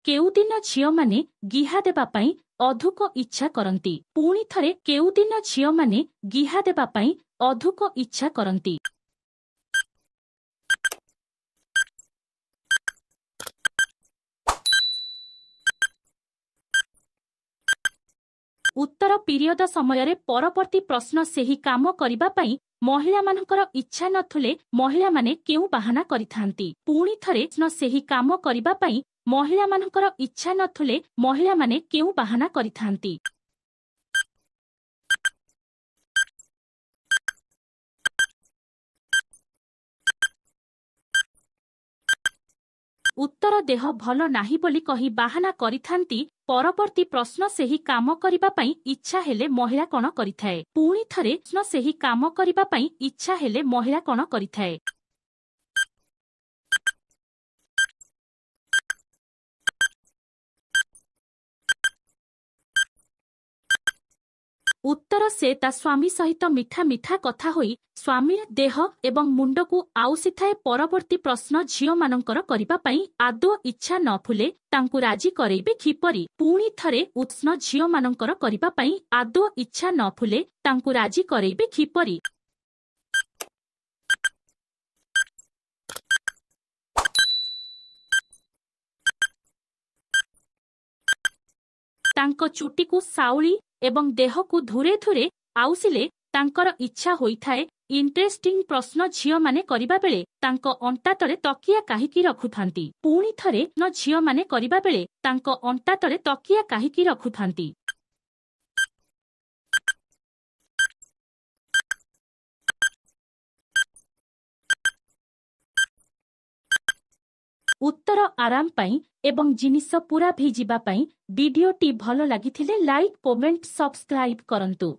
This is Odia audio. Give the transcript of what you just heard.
କେଉଁଦିନ ଝିଅମାନେ ଗିହା ଦେବା ପାଇଁ ଅଧିକ ଇଚ୍ଛା କରନ୍ତି? ପୁଣି ଥରେ କେଉଁଦିନ ଝିଅମାନେ ଗିହା ଦେବା ପାଇଁ ଅଧିକ ଇଚ୍ଛା କରନ୍ତି? ଉତ୍ତର ପିରିୟଡ଼ ସମୟରେ ପରବର୍ତ୍ତୀ ପ୍ରଶ୍ନ ସେହି କାମ କରିବା ପାଇଁ ମହିଳାମାନଙ୍କର ଇଚ୍ଛା ନଥିଲେ ମହିଳାମାନେ କେଉଁ ବାହାନା କରିଥାନ୍ତି? ପୁଣି ଥରେ ସେହି କାମ କରିବା ପାଇଁ ମହିଳାମାନଙ୍କର ଇଚ୍ଛା ନଥିଲେ ମହିଳାମାନେ କେଉଁ ବାହାନା କରିଥାନ୍ତି? ଉତ୍ତର ଦେହ ଭଲ ନାହିଁ ବୋଲି କହି ବାହାନା କରିଥାନ୍ତି। ପରବର୍ତ୍ତୀ ପ୍ରଶ୍ନ ସେହି କାମ କରିବା ପାଇଁ ଇଚ୍ଛା ହେଲେ ମହିଳା କଣ କରିଥାଏ? ପୁଣି ଥରେ ସେହି କାମ କରିବା ପାଇଁ ଇଚ୍ଛା ହେଲେ ମହିଳା କଣ କରିଥାଏ? ଉତ୍ତର ସେ ତା ସ୍ୱାମୀ ସହିତ ମିଠା ମିଠା କଥା ହୋଇ ସ୍ୱାମୀର ଦେହ ଏବଂ ମୁଣ୍ଡକୁ ଆଉସିଥାଏ। ପରବର୍ତ୍ତୀ ପ୍ରଶ୍ନ ଝିଅମାନଙ୍କର କରିବା ପାଇଁ ଆଦୌ ଇଚ୍ଛା ନ ଫୁଲେ ତାଙ୍କୁ ରାଜି କରେଇବେ କିପରି? ପୁଣି ଥରେ ଉଷ୍ଣ ଝିଅମାନଙ୍କର କରିବା ପାଇଁ ଆଦୌ ଇଚ୍ଛା ନ ଫୁଲେ ତାଙ୍କୁ ରାଜି କରେଇବେ କିପରି? ତାଙ୍କ ଚୁଟିକୁ ସାଉଳି ଏବଂ ଦେହକୁ ଧୁରେ ଧୁରେ ଆଉସିଲେ ତାଙ୍କର ଇଚ୍ଛା ହୋଇଥାଏ। ଇଣ୍ଟରେଷ୍ଟିଂ ପ୍ରଶ୍ନ ଝିଅମାନେ କରିବା ବେଳେ ତାଙ୍କ ଅଣ୍ଟା ତଳେ ତକିଆ କାହିଁକି ରଖୁଥାନ୍ତି? ପୁଣି ଥରେ ଝିଅମାନେ କରିବା ବେଳେ ତାଙ୍କ ଅଣ୍ଟା ତଳେ ତକିଆ କାହିଁକି ରଖୁଥାନ୍ତି? ଉତ୍ତର ଆରାମ ପାଇଁ ଏବଂ ଜିନିଷ ପୁରା ଭିଜିବା ପାଇଁ। ଭିଡିଓଟି ଭଲ ଲାଗିଥିଲେ ଲାଇକ୍, କମେଣ୍ଟ, ସବସ୍କ୍ରାଇବ କରନ୍ତୁ।